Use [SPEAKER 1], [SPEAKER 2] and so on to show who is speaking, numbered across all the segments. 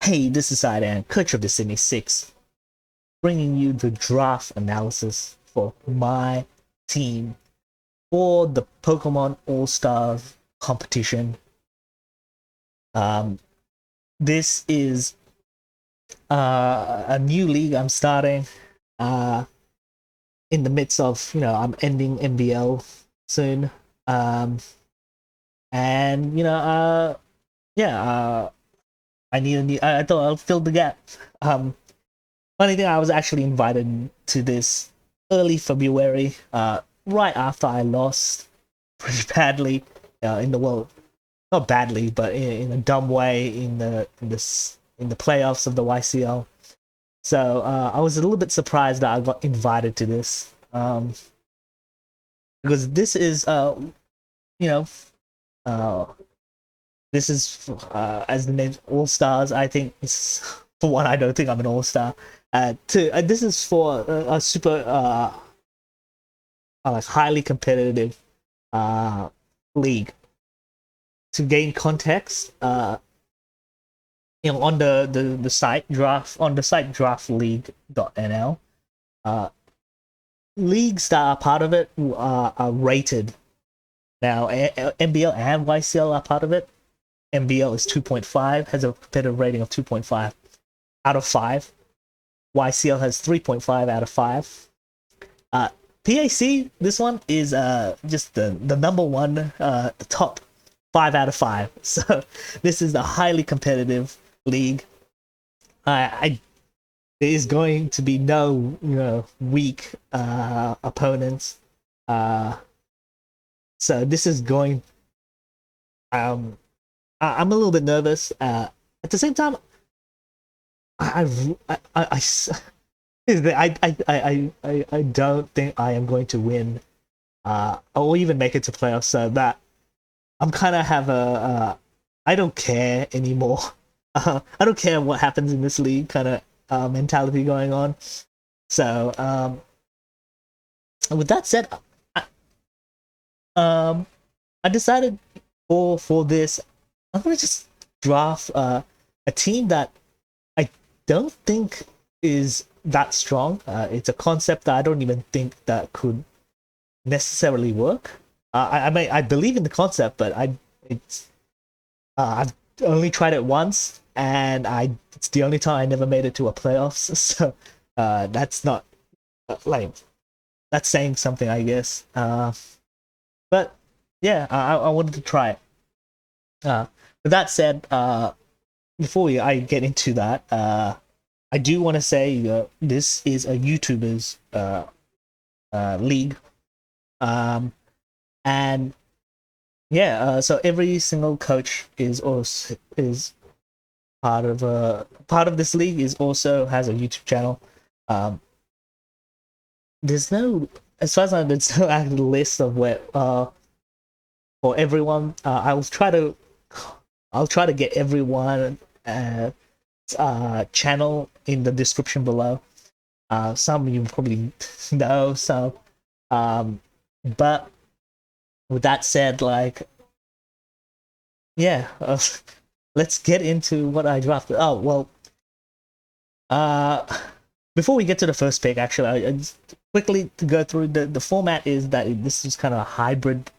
[SPEAKER 1] Hey, this is Idan, coach of the Sydney Six, bringing you the draft analysis for my team for the Pokemon All-Star Competition. Um, this is a new league I'm starting uh, in the midst of, I'm ending NBL soon. Um, and, yeah, I need a new, I thought I'll fill the gap. Funny thing, I was actually invited to this early February, right after I lost pretty badly in the world. Not badly, but in a dumb way in the playoffs of the YCL. So I was a little bit surprised that I got invited to this, because this is you know uh, this is as the name All Stars. I think it's, for one, I don't think I'm an All Star. Two, this is for a super like highly competitive league. To gain context, on the site draftleague.nl, leagues that are part of it are rated. Now NBL and YCL are part of it. NBL is 2.5, has a competitive rating of 2.5 out of 5. YCL has 3.5 out of 5. PAC, this one is just the number one, the top 5 out of 5. So this is a highly competitive league. There is going to be no weak opponents. So this is going. I'm a little bit nervous. At the same time, I don't think I am going to win, or even make it to playoffs. So that I'm kind of have I don't care anymore. I don't care what happens in this league kind of mentality going on. So with that said, I decided for this, I'm gonna just draft a team that I don't think is that strong. It's a concept that I don't even think that could necessarily work. I believe in the concept, but I've only tried it once, and it's the only time I never made it to a playoffs. So that's not like that's saying something, I guess. But yeah, I wanted to try it. With that said, before I get into that, I do want to say this is a YouTuber's league, and yeah, so every single coach is part of this league, is also has a YouTube channel. There's no, as far as I know, there's no actual list of where for everyone. I'll try to get everyone channel in the description below. Some you probably know, so but with that said, like, yeah, let's get into what I drafted. Oh well, before we get to the first pick, actually, I just quickly to go through the format is that this is kind of a hybrid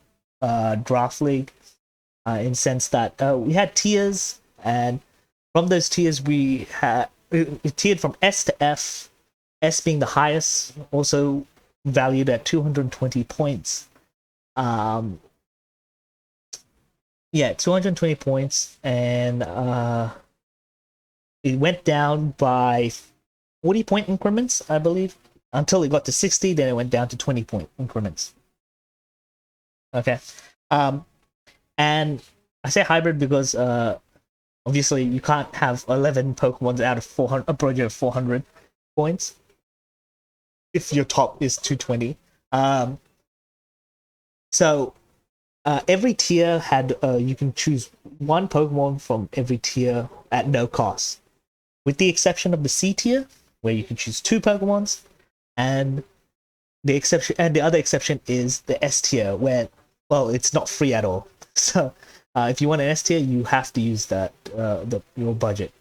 [SPEAKER 1] draft league, in sense that we had tiers, and from those tiers we tiered from S to F, S being the highest, also valued at 220 points. Yeah, 220 points, and it went down by 40-point increments, I believe, until it got to 60. Then it went down to 20-point increments. Okay, and I say hybrid because obviously you can't have 11 Pokemons out of 400, a project of 400 points if your top is 220. So every tier had you can choose one Pokemon from every tier at no cost, with the exception of the C tier, where you can choose 2 Pokemons, and the other exception is the S tier, where, well, it's not free at all. So if you want an S tier, you have to use that your budget.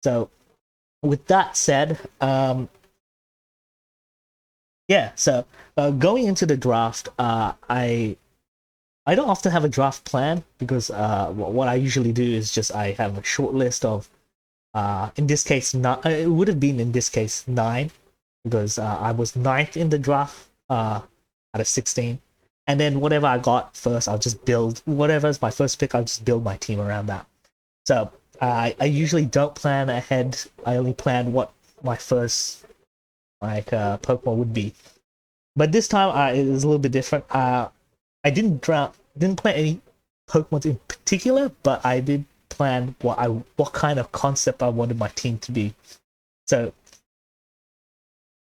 [SPEAKER 1] So with that said, yeah, so going into the draft, I don't often have a draft plan because what I usually do is just I have a short list of in this case not it would have been in this case 9 because I was ninth in the draft out of 16, and then whatever I got first I'll just build whatever's my first pick. I'll just build my team around that. So I usually don't plan ahead. I only plan what my first Pokemon would be. But this time it was a little bit different. I didn't plan any Pokemon in particular, but I did plan what kind of concept I wanted my team to be. So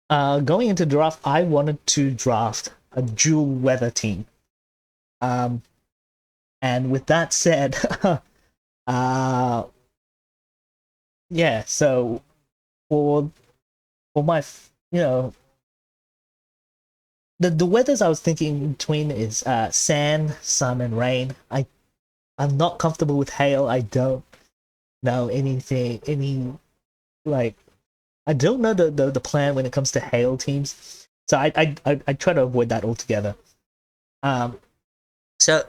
[SPEAKER 1] going into draft, I wanted to draft a dual weather team. And with that said, yeah. So for my the weathers I was thinking between is sand, sun, and rain. I'm not comfortable with hail. I don't know like I don't know the plan when it comes to hail teams. So I try to avoid that altogether. So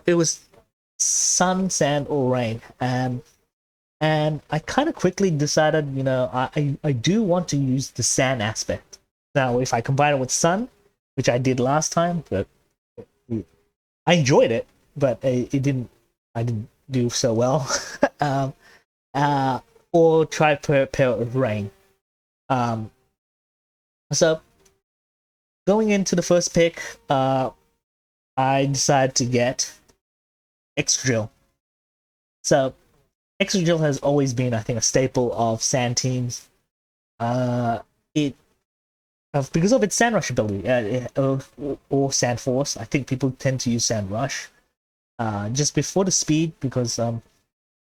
[SPEAKER 1] it was sun, sand, or rain, and I kind of quickly decided, I do want to use the sand aspect. Now, if I combine it with sun, which I did last time, but I enjoyed it, but I didn't do so well. Or try pair it with rain. So going into the first pick, I decided to get Xdrill. So Xdrill has always been, I think, a staple of sand teams. It because of its Sand Rush ability, or Sand Force. I think people tend to use Sand Rush just before the speed, because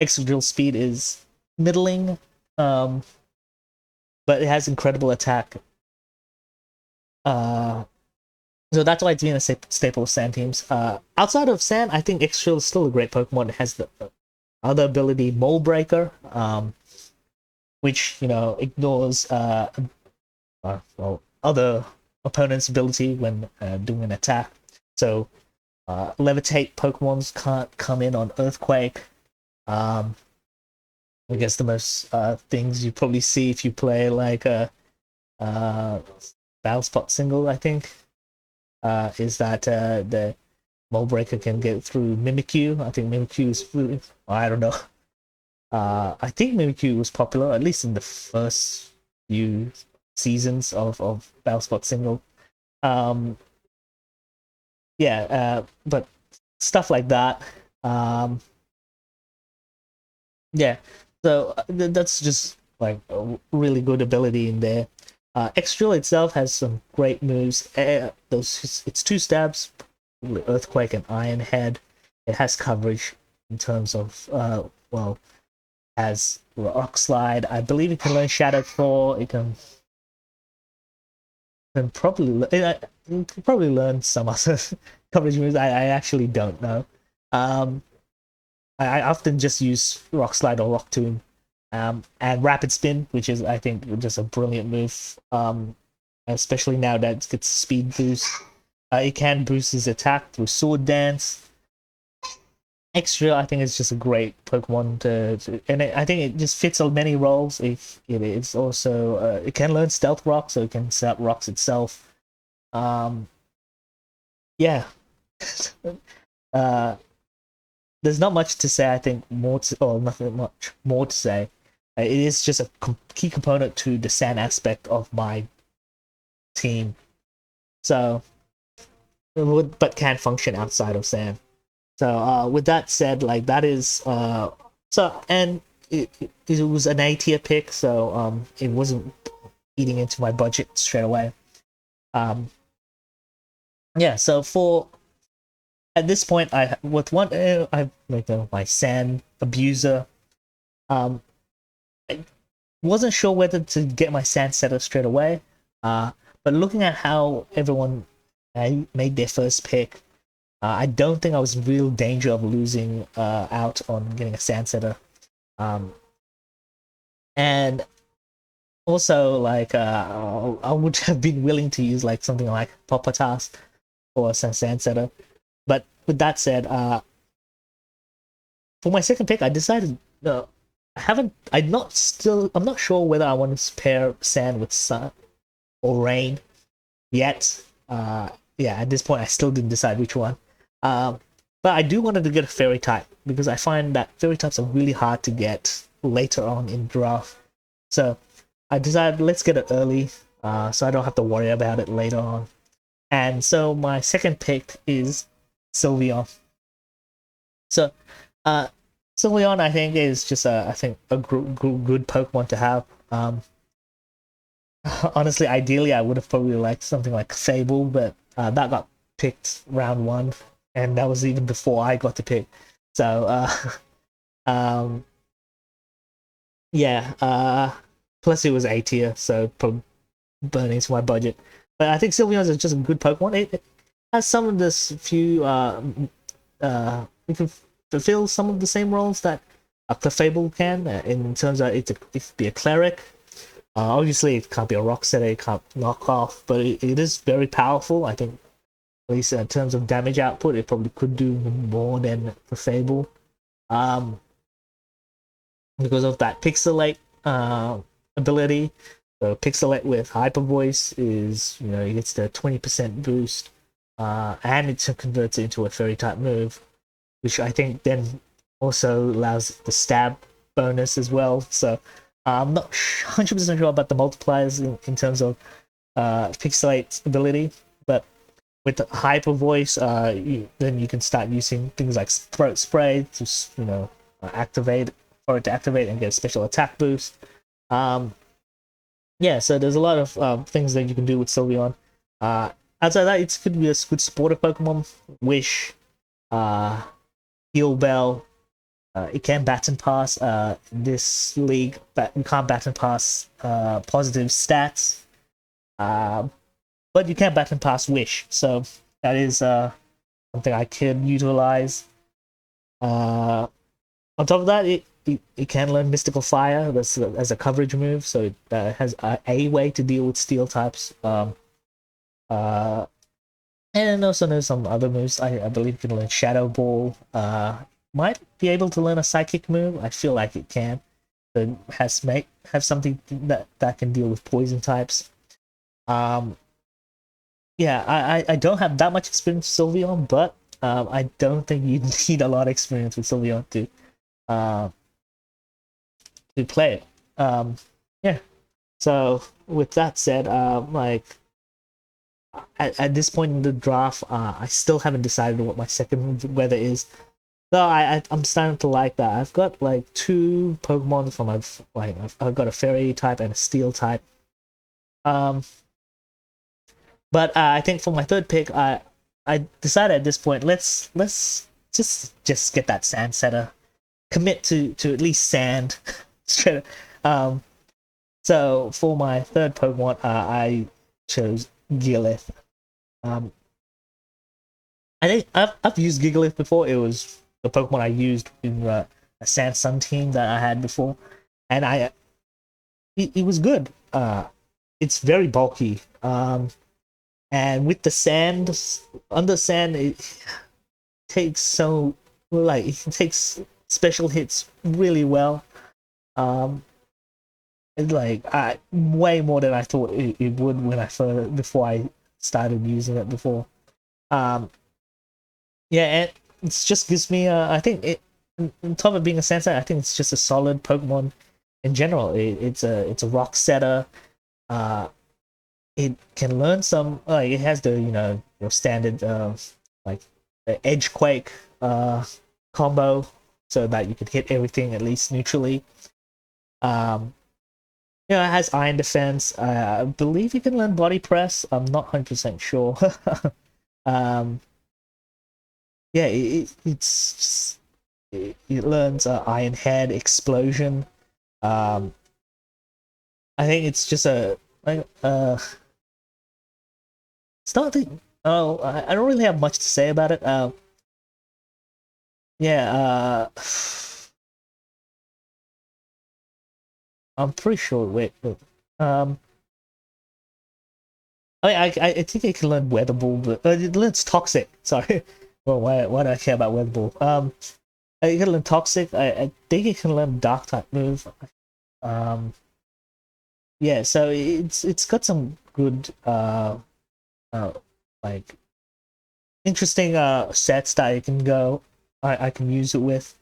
[SPEAKER 1] Xdrill speed is middling, but it has incredible attack. So that's why it's been a staple of Sand teams. Outside of Sand, I think Xdrill is still a great Pokemon. It has the other ability, Mold Breaker, which ignores other opponent's ability when doing an attack. So levitate Pokemons can't come in on Earthquake. I guess the most things you probably see if you play like a Battle Spot single, I think, is that the Mold Breaker can get through Mimikyu. I think Mimikyu is really, I don't know. I think Mimikyu was popular, at least in the first few seasons of Battlespot single. But stuff like that. Yeah, so that's just like a really good ability in there. Xdrill itself has some great moves. It's 2 stabs, Earthquake and Iron Head. It has coverage in terms of has Rock Slide. I believe it can learn Shadow Claw. It can probably learn some other coverage moves. I actually don't know. I often just use Rock Slide or Rock Tomb, and Rapid Spin, which is, I think, just a brilliant move. Especially now that it gets speed boost. It can boost his attack through Sword Dance. Xdrill, I think, is just a great Pokemon I think it just fits on many roles. It's also it can learn Stealth Rock, so it can set up rocks itself. Yeah. There's not much to say. I think nothing much more to say. It is just a key component to the sand aspect of my team. So, but can function outside of sand. So with that said, like that is and it was an A tier pick, so it wasn't eating into my budget straight away. Yeah, so at this point, I my Sand Abuser. I wasn't sure whether to get my Sand Setter straight away. But looking at how everyone made their first pick, I don't think I was in real danger of losing out on getting a Sand Setter. And also, like, I would have been willing to use like something like Popotas or Sansetter. But with that said, for my second pick, I decided I haven't. I'm not sure whether I want to pair Sand with Sun or Rain yet. Yeah, at this point, I still didn't decide which one. Um, but I do wanted to get a Fairy type because I find that Fairy types are really hard to get later on in draft. So I decided let's get it early, so I don't have to worry about it later on. And so my second pick is Sylveon. So, uh, Sylveon, I think, is just I think a good Pokemon to have. Honestly, ideally, I would have probably liked something like Fable, but that got picked round one, and that was even before I got to pick. So, um, yeah. Plus, it was A tier, so probably burning into my budget. But I think Sylveon is just a good Pokemon. It has some of this few it can fulfill some of the same roles that a Clefable can in terms of it can be a cleric. Obviously, it can't be a rock setter, it can't knock off, but it is very powerful. I think, at least in terms of damage output, it probably could do more than Clefable. Um, because of that Pixelate ability. So Pixelate with Hyper Voice is, it gets the 20% boost, and it converts it into a Fairy type move, which I think then also allows the stab bonus as well. So I'm not 100% sure about the multipliers in terms of Pixelate's ability, but with the Hyper Voice, then you can start using things like Throat Spray to, activate for it to activate and get a special attack boost. Um, yeah, so there's a lot of things that you can do with Sylveon. Uh, Outside that, it could be a good supportive Pokemon. Wish, uh, Heal Bell. It can bat and pass. This league, you can't bat and pass positive stats. But you can bat and pass Wish. So that is something I could utilize. On top of that, it can learn Mystical Fire as a coverage move, so it has a way to deal with Steel types. Uh, and also there's some other moves. I believe it can learn Shadow Ball. Might be able to learn a Psychic move. I feel like it can. But have something that can deal with Poison types. Yeah, I don't have that much experience with Sylveon, but I don't think you need a lot of experience with Sylveon uh, to play it. Yeah. So with that said, like at this point in the draft, I still haven't decided what my second weather is. So I'm starting to like that. I've got like two Pokemon from I've got a Fairy type and a Steel type. Um, but I think for my third pick, I decided at this point let's just get that Sand Setter, commit to at least Sand. Straight. Um, So for my third Pokemon, I chose Geolith. Um, I think I've used Gigalith before. It was the Pokemon I used in a Sand Sun team that I had before, and it was good. It's very bulky. And with the sand, under sand, it takes it takes special hits really well. Um, It's like way more than I thought it would when before I started using it before. Um, yeah, and it just gives me I think it on top of being a sensei, I think it's just a solid Pokemon in general. It's a rock setter. Uh, it can learn some. It has the your standard like the Edge Quake combo, so that you can hit everything at least neutrally. Um, Yeah, it has Iron Defense. I believe you can learn Body Press. I'm not 100% sure. um, yeah, it learns Iron Head, Explosion. Um, I think it's just it's not the oh I don't really have much to say about it. Yeah, I'm pretty sure. Wait. I mean, I think it can learn Weather Ball, but it learns Toxic. Sorry. Well, why do I care about Weather Ball? It can learn Toxic. I think it can learn Dark type move. Um, yeah, so it's got some good like interesting sets that I can use it with.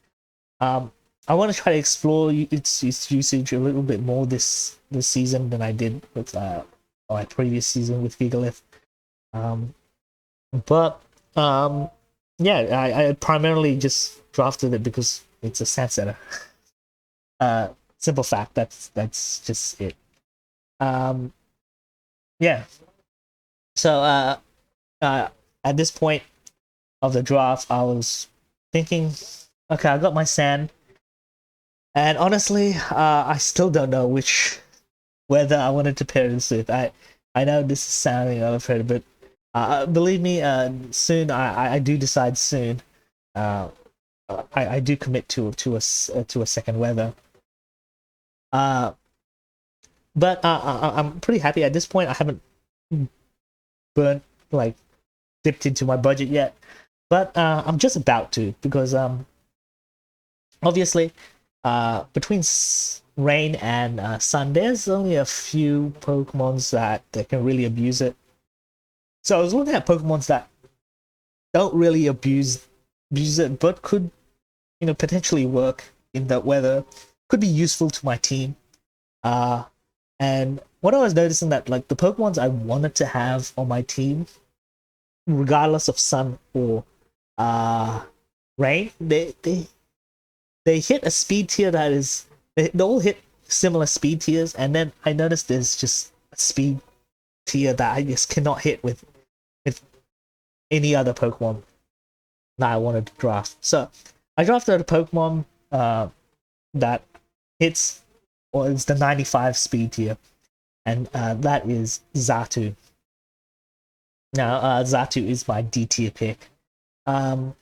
[SPEAKER 1] I want to try to explore its usage a little bit more this season than I did with my previous season with Geolith. But yeah, I primarily just drafted it because it's a sand setter. Simple fact. That's just it. Um, yeah. So at this point of the draft, I was thinking, okay, I got my sand, and honestly, I still don't know whether I wanted to pair this with. I know this is sounding overrated, but believe me, soon I do decide soon. I do commit to a second weather. But I'm pretty happy at this point. I haven't burnt like dipped into my budget yet, but I'm just about to because obviously between rain and sun, there's only a few Pokemons that can really abuse it. So I was looking at Pokemons that don't really abuse it, but could potentially work in that weather, could be useful to my team. And what I was noticing that like the Pokemons I wanted to have on my team, regardless of sun or rain, they hit a speed tier that is they all hit similar speed tiers, and then I noticed there's just a speed tier that I just cannot hit with any other Pokemon that I wanted to draft. So I drafted a Pokemon that hits, or it's the 95 speed tier, and that is Zatu. Now Zatu is my D tier pick, and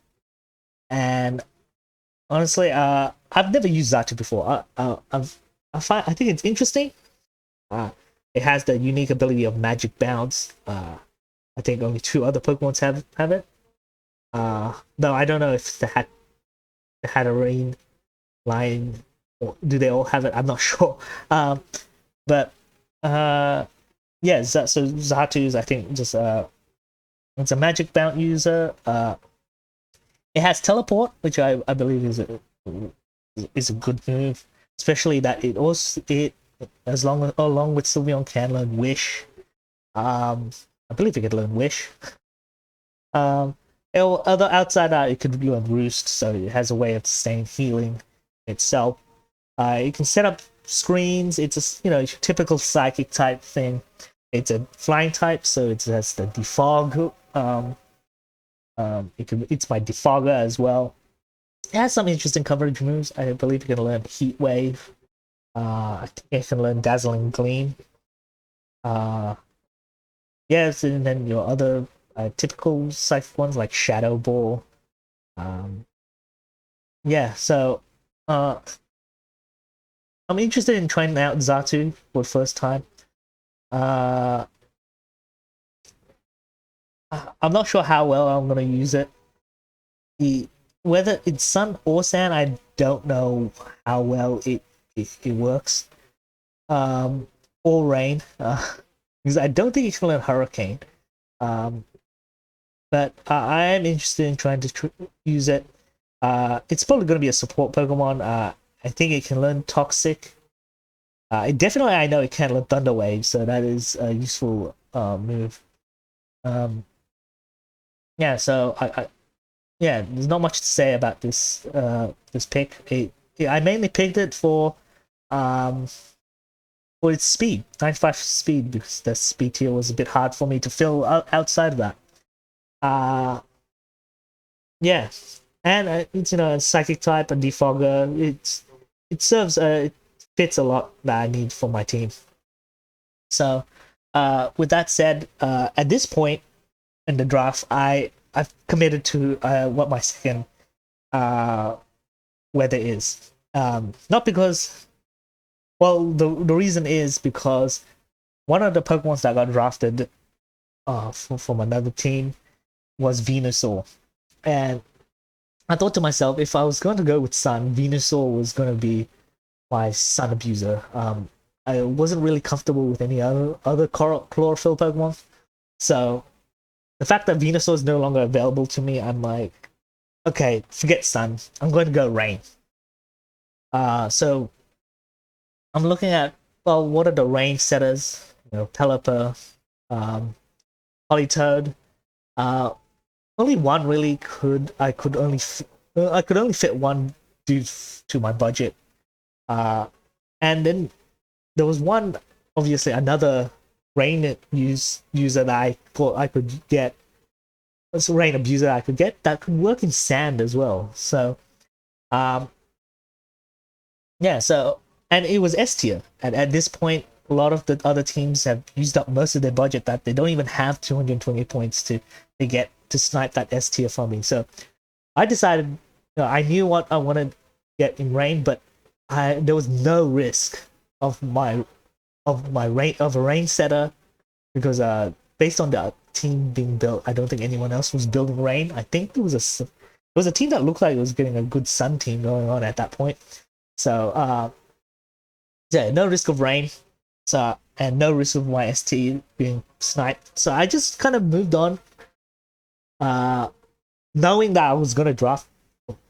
[SPEAKER 1] honestly, I've never used Zatu before. I think it's interesting. It has the unique ability of Magic Bounce. I think only two other Pokemon have it. Though I don't know if the Hatterene line, or do they all have it? I'm not sure. But yeah, so Zatu is, I think, just it's a Magic Bounce user. It has Teleport, which I believe is a good move, especially that it along with Sylveon can learn Wish. I believe it could learn Wish. Other outside that, it could learn Roost, so it has a way of staying healing itself. You can set up screens. It's a typical psychic type thing. It's a flying type, so it has the defog. It's my defogger as well. It has some interesting coverage moves. I believe you can learn Heat Wave. I think you can learn Dazzling Gleam. Yes, and then your other typical psychic ones like Shadow Ball. Yeah, so I'm interested in trying out Zatu for the first time. I'm not sure how well I'm gonna use it. Whether it's sun or sand, I don't know how well it works. Or rain, because I don't think you can learn Hurricane. But I am interested in trying to use it. It's probably going to be a support Pokemon. I think it can learn Toxic. Definitely, I know it can learn Thunder Wave, so that is a useful move. Yeah, so yeah, there's not much to say about this pick. I mainly picked it for its speed, 95 speed, because the speed tier was a bit hard for me to fill outside of that. Yeah, and it's a psychic type and defogger. It serves it fits a lot that I need for my team. So with that said, at this point in the draft, I've committed to what my second weather is. Not because Well, the reason is because one of the Pokemons that got drafted from another team was Venusaur. And I thought to myself, if I was going to go with Sun, Venusaur was going to be my Sun abuser. I wasn't really comfortable with any other chlorophyll Pokemon. So the fact that Venusaur is no longer available to me, I'm like, okay, forget Sun. I'm going to go Rain. So I'm looking at, well, what are the Rain setters? You know, Pelipper, Politoed. Only one really I could only fit one due to my budget. And then there was one, obviously another Rain user that I thought I could get. Was a Rain abuser I could get that could work in sand as well. So, yeah. So, and it was S tier. And at this point, a lot of the other teams have used up most of their budget that they don't even have 220 points to get to snipe that S tier from me. So, I decided, you know, I knew what I wanted to get in Rain, but there was no risk of a Rain setter because based on the team being built, I don't think anyone else was building Rain. I think there was a team that looked like it was getting a good Sun team going on at that point. So yeah, no risk of Rain. So and no risk of my ST being sniped. So I just kind of moved on, knowing that I was gonna draft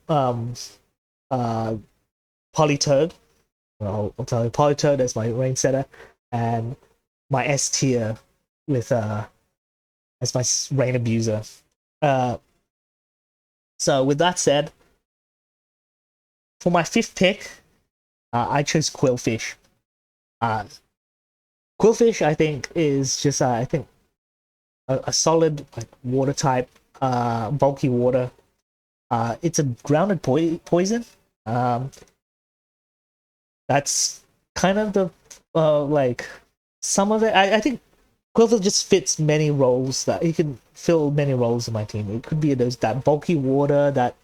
[SPEAKER 1] Politoed. Well, I'll tell you, Politoed as my Rain setter, and my S tier with as my Rain abuser. So with that said, for my fifth pick, I chose Quillfish. Quillfish, I think, is just I think a solid like water type, bulky water. It's a grounded poison. That's kind of the like some of it. I think Quillfish just fits many roles that he can fill many roles in my team. It could be that bulky water that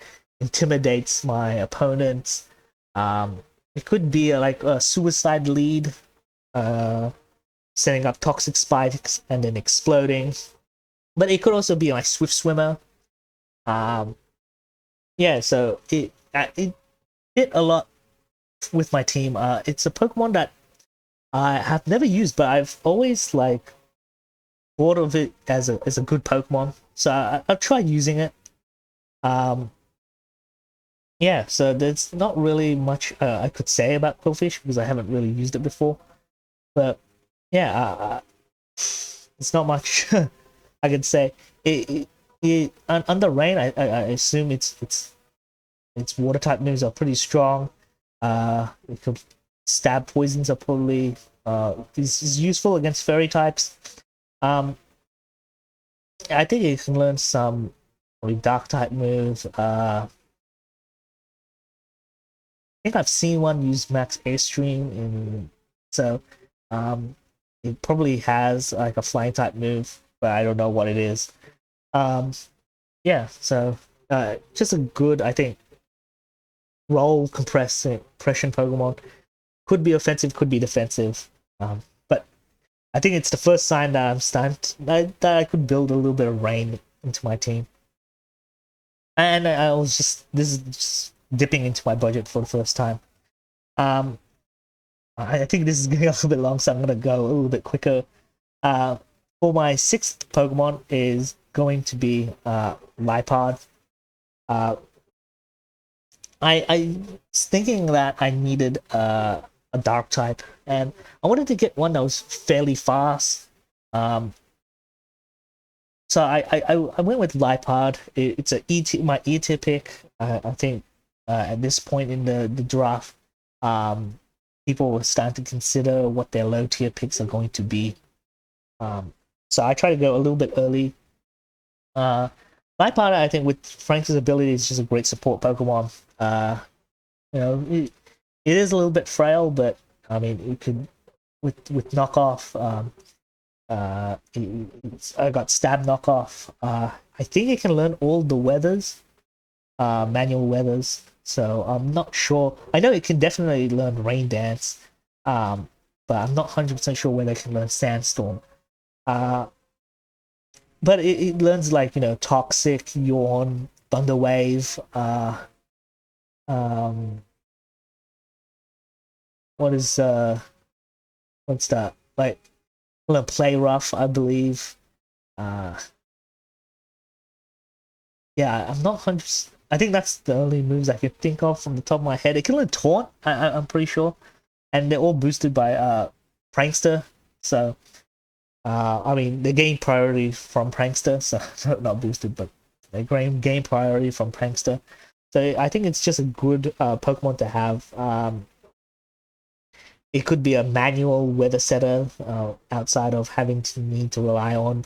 [SPEAKER 1] intimidates my opponents. It could be like a suicide lead, setting up toxic spikes and then exploding. But it could also be like Swift Swimmer. Yeah, so it did a lot with my team. It's a Pokemon that I have never used, but I've always like thought of it as a good Pokemon. So I'll try using it. Yeah, so there's not really much I could say about Quillfish because I haven't really used it before. But yeah, it's not much I could say. Under Rain, I assume its water type moves are pretty strong. It could stab poisons are probably this is useful against fairy types. I think it can learn some probably dark type moves. I think I've seen one use Max Airstream in so it probably has like a flying type move, but I don't know what it is. Yeah, so just a good, I think, role compression Pokemon. Could be offensive, could be defensive. But I think it's the first sign that I'm starting that I could build a little bit of Rain into my team. And I was this is just dipping into my budget for the first time. I think this is getting a little bit long, so I'm gonna go a little bit quicker. For my sixth Pokemon is going to be Lifepod. I was thinking that I needed a dark type, and I wanted to get one that was fairly fast. So I went with Lifepod. It's my E tier pick. I think at this point in the draft, people were starting to consider what their low tier picks are going to be. So I try to go a little bit early. Lifepod, I think, with Frank's ability, is just a great support Pokemon. You know, it is a little bit frail, but I mean, it could with knockoff. I got stab knockoff. I think it can learn all the weathers, manual weathers. So I'm not sure. I know it can definitely learn Rain Dance. But I'm not 100% sure whether it can learn Sandstorm. But it learns like, you know, Toxic, Yawn, Thunder Wave. Um, what is what's that? Like, learn Play Rough, I believe. Uh, yeah, I'm not 100. I think that's the only moves I can think of from the top of my head. It can learn Taunt. I'm pretty sure, and they're all boosted by Prankster. So I mean, they gain priority from Prankster, so not boosted, but they gain priority from Prankster. So I think it's just a good Pokemon to have. It could be a manual weather setter outside of having to need to rely on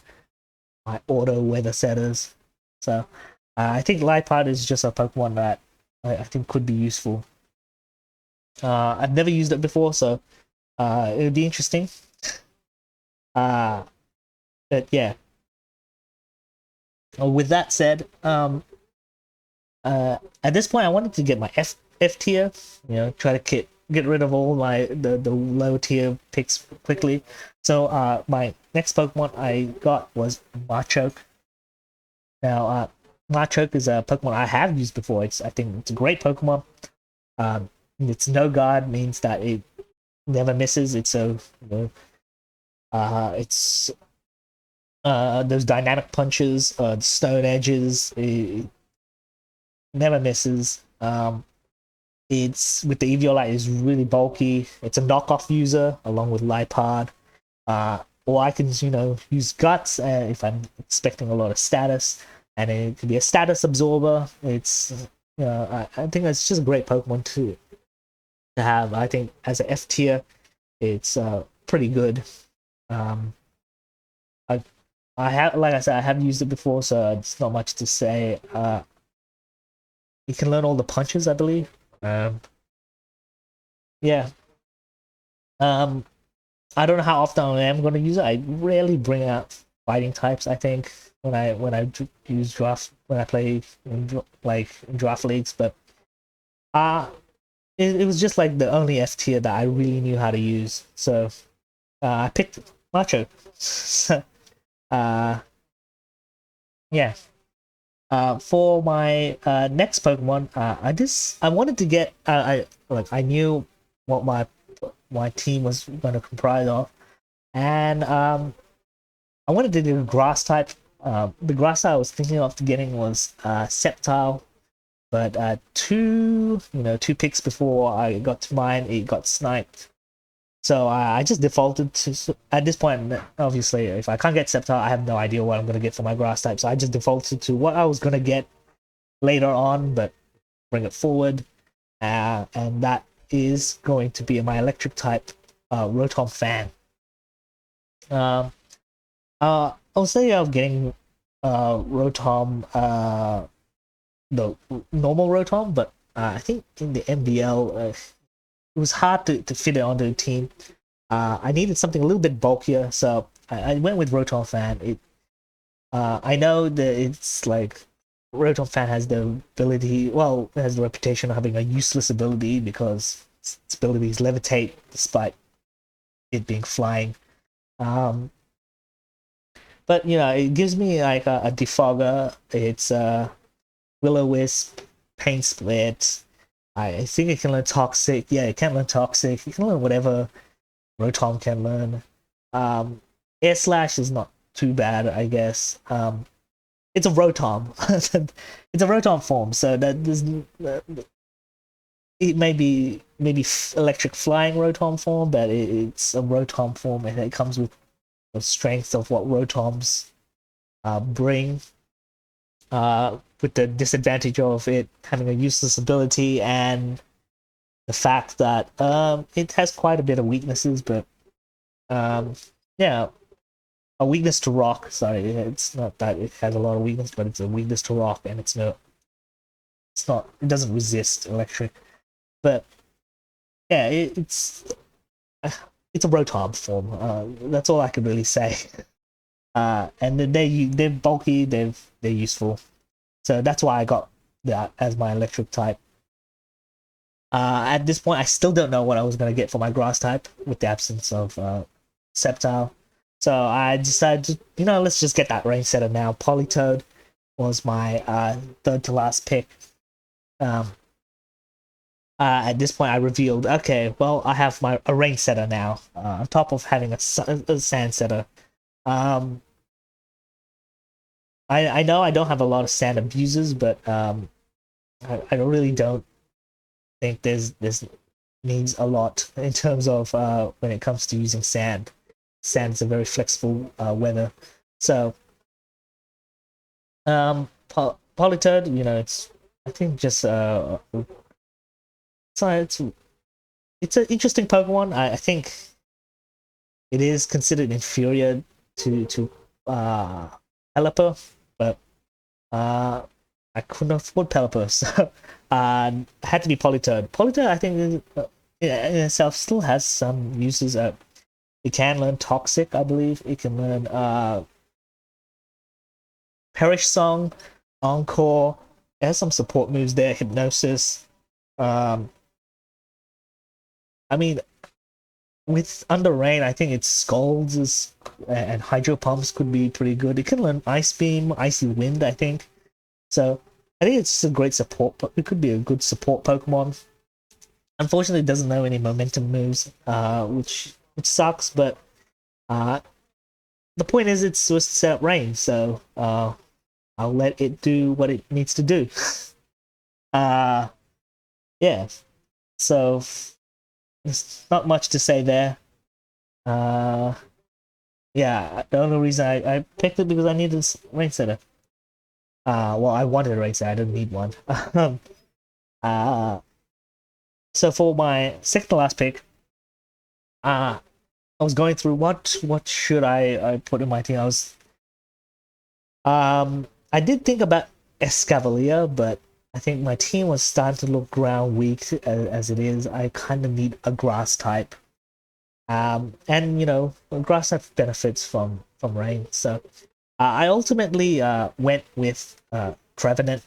[SPEAKER 1] my auto weather setters. So I think Lifepod is just a Pokemon that I think could be useful. I've never used it before, so it would be interesting. But yeah. With that said, at this point, I wanted to get my F tier. You know, try to get rid of all the low tier picks quickly. So my next Pokemon I got was Macho. Now Macho is a Pokemon I have used before. I think it's a great Pokemon. It's no guard, means that it never misses. It's a it's those dynamic punches, stone edges. It never misses. It's with the Eviolite is really bulky. It's a knockoff user along with Lipard. Or I can, you know, use Guts if I'm expecting a lot of status, and it could be a status absorber. It's, you know, I think it's just a great Pokemon to have. I think as an F tier, it's pretty good. I I have, like I said, I have used it before, so it's not much to say. You can learn all the punches, I believe. Yeah. Um, I don't know how often I am going to use it. I rarely bring out fighting types. I think use draft when I play like in draft leagues, but uh it was just like the only F tier that I really knew how to use. So I picked Macho. So, yeah. For my next Pokemon, I wanted to get I knew what my team was going to comprise of, and I wanted to do grass type. The grass I was thinking of getting was Sceptile, but two picks before I got to mine, it got sniped. So I just defaulted to, at this point, obviously, if I can't get Sceptile, I have no idea what I'm going to get for my grass type. So I just defaulted to what I was going to get later on, but bring it forward. And that is going to be my electric type Rotom fan. I'll say of getting Rotom, the normal Rotom, but I think in the MBL, it was hard to fit it onto the team. I needed something a little bit bulkier, so I went with Rotom fan. I know that it's like Rotom fan has the ability, well, it has the reputation of having a useless ability because its ability is levitate despite it being flying. But you know, it gives me like a defogger. It's Will-O-Wisp, Pain Split. I think it can learn Toxic. Yeah, it can learn Toxic. It can learn whatever Rotom can learn. Air Slash is not too bad, I guess. It's a Rotom. It's a Rotom form, so that there's it may be maybe electric flying Rotom form, but it's a Rotom form, and it comes with the strength of what Rotoms bring. With the disadvantage of it having a useless ability and the fact that it has quite a bit of weaknesses, but yeah, a weakness to rock. Sorry, it's not that it has a lot of weakness, but it's a weakness to rock, and it's not. It doesn't resist electric. But yeah, it's a Rotom form. That's all I can really say. And they're bulky. They're useful. So that's why I got that as my electric type. At this point, I still don't know what I was gonna get for my grass type with the absence of Sceptile. So I decided to, let's just get that rain setter now. Politoed was my third to last pick. At this point, I revealed, okay, well, I have a rain setter now, on top of having a sand setter. I know I don't have a lot of sand abusers, but I really don't think there's needs a lot in terms of when it comes to using sand. Sand is a very flexible weather, so Politoed, it's I think just so it's an interesting Pokemon. I think it is considered inferior to Pelipper, but I couldn't afford Pelipper, so it had to be Politoed. Politoed, I think, in itself still has some uses. It can learn Toxic, I believe. It can learn Perish Song, Encore. It has some support moves there. Hypnosis. I mean, with Under Rain, I think its Scalds and Hydro Pumps could be pretty good. It can learn Ice Beam, Icy Wind, I think. So I think it's a great support, but it could be a good support Pokemon. Unfortunately, it doesn't know any momentum moves, which sucks. But the point is, it's supposed to set up Rain, so I'll let it do what it needs to do. Yeah. So there's not much to say there. Yeah, the only reason I picked it because I needed a rain setter. Well, I wanted a rain setter, I didn't need one. So for my second to last pick, I was going through what should I put in my team. I did think about Escavalier, but I think my team was starting to look ground weak as it is. I kind of need a grass type. And grass type benefits from rain. So I ultimately went with Trevenant.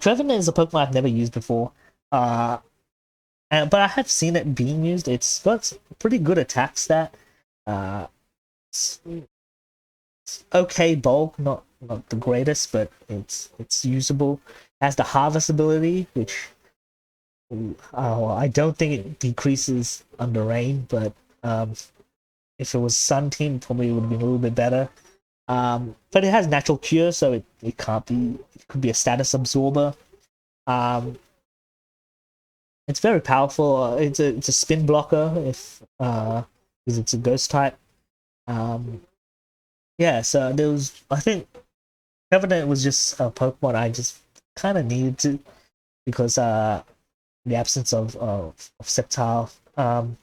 [SPEAKER 1] Trevenant is a Pokemon I've never used before. But I have seen it being used. It's got pretty good attack stat. It's okay bulk, not the greatest, but it's usable. It has the Harvest ability, which I don't think it decreases under rain, but if it was Sun Team, probably would have been a little bit better. But it has Natural Cure, so it can't be. It could be a status absorber. It's very powerful. It's a spin blocker if because it's a ghost type. Yeah, so there was. I think Covenant was just a Pokemon I just kind of needed to because the absence of Sceptile. I'm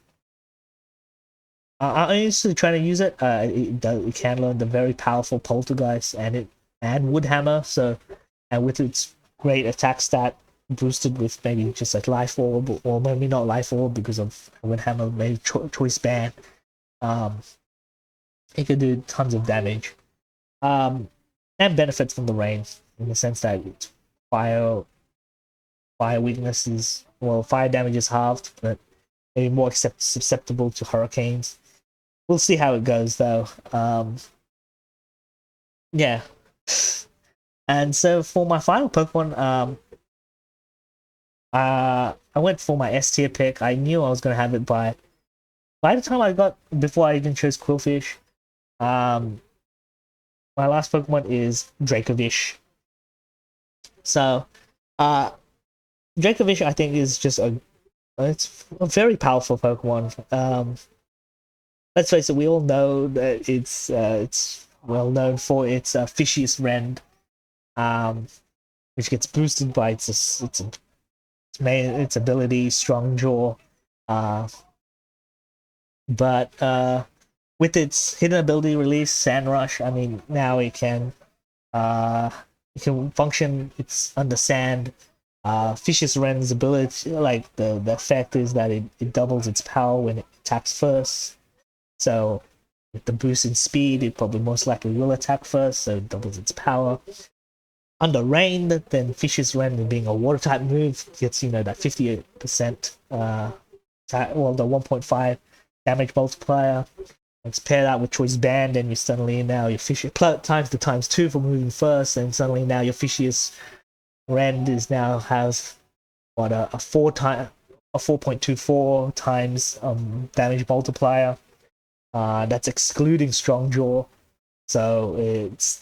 [SPEAKER 1] used to trying to use it. It can learn the very powerful Poltergeist and Woodhammer. So, and with its great attack stat boosted with maybe just like Life Orb, or maybe not Life Orb because of Woodhammer, maybe Choice Band. It could do tons of damage. And benefits from the rain in the sense that it's fire weakness is, well, fire damage is halved, but maybe more susceptible to hurricanes. We'll see how it goes though. Yeah. And so for my final Pokemon, I went for my S tier pick. I knew I was gonna have it by the time before I even chose Quillfish. My last Pokemon is Dracovish. So, Dracovish I think is just it's a very powerful Pokemon. Let's face it, we all know that it's well known for its Fishious Rend, which gets boosted by its ability, Strong Jaw. But with its hidden ability release, Sand Rush, I mean, now it can function. It's under sand. Fishious Rend's ability, like the effect is that it doubles its power when it attacks first. So with the boost in speed, it probably most likely will attack first, so it doubles its power. under rain, then Fish's Rend being a water type move gets, you know, that 58% well, the 1.5 damage multiplier. Let's pair that with Choice Band, and you suddenly now your Fishy times the times 2 for moving first, and suddenly now your Fishiest Rend is now has what a 4.24 times damage multiplier. That's excluding Strong Jaw, so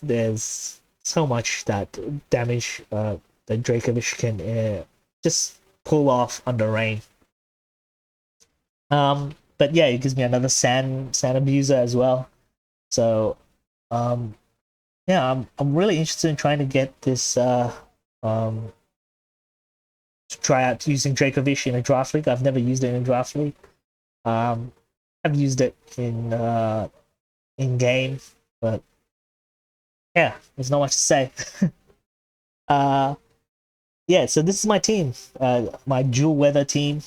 [SPEAKER 1] there's so much that damage that Dracovish can just pull off under rain. But yeah, it gives me another sand abuser as well. So yeah, I'm really interested in trying to get this to try out using Dracovish in a draft league. I've never used it in a draft league. I've used it in game, but yeah, there's not much to say. Yeah, so this is my team, my dual weather team.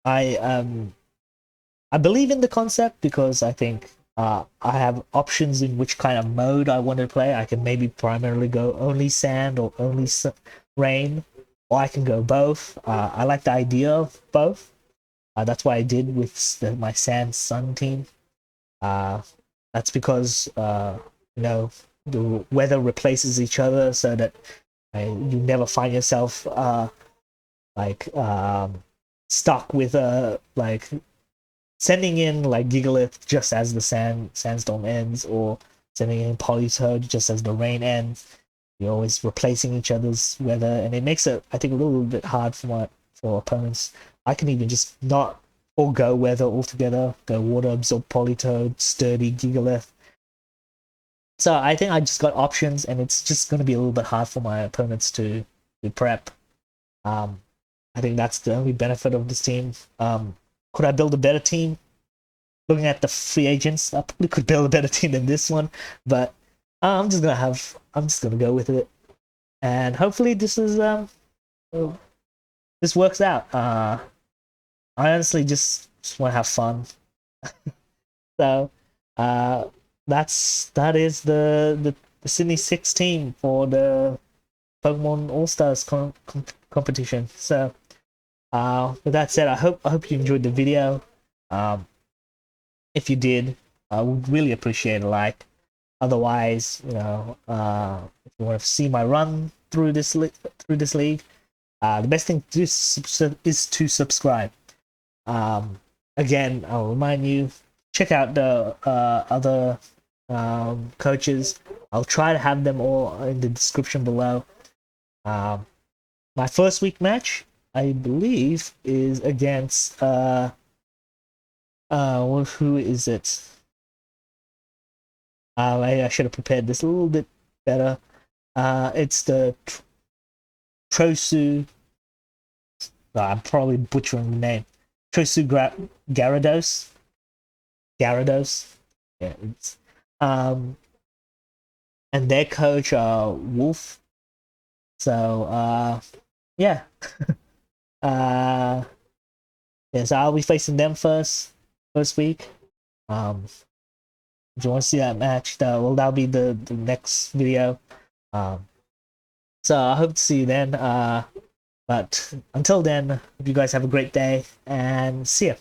[SPEAKER 1] I believe in the concept because I think I have options in which kind of mode I want to play. I can maybe primarily go only sand or only rain, or I can go both. I like the idea of both. That's what I did with my sand sun team. That's because you know, the weather replaces each other, so that you never find yourself like stuck with like sending in like Geolith just as the sandstorm ends, or sending in Politoed just as the rain ends. You're always replacing each other's weather, and it makes it, I think, a little bit hard for opponents. I can even just not forego weather altogether, go water, absorb Politoed, sturdy Geolith. So I think I just got options, and it's just going to be a little bit hard for my opponents to prep. I think that's the only benefit of this team. Could I build a better team? Looking at the free agents, I probably could build a better team than this one, but I'm just gonna go with it, and hopefully this works out. I honestly just want to have fun. So that is the Sydney 6 team for the Pokemon All-Stars competition. So with that said, I hope you enjoyed the video. If you did, I would really appreciate a like. Otherwise, you know, if you want to see my run through this league, the best thing to do is to subscribe. Again, I'll remind you, check out the other coaches. I'll try to have them all in the description below. My first week match, I believe, is against who is it? I should have prepared this a little bit better. It's the Trosu. I'm probably butchering the name. Trosu Gyarados. Gyarados. Yeah. It's, and their coach, Wolf. So yeah. Yeah, so I'll be facing them first week. If you want to see that match, well, that'll be the next video. So I hope to see you then. But until then, hope you guys have a great day, and see ya.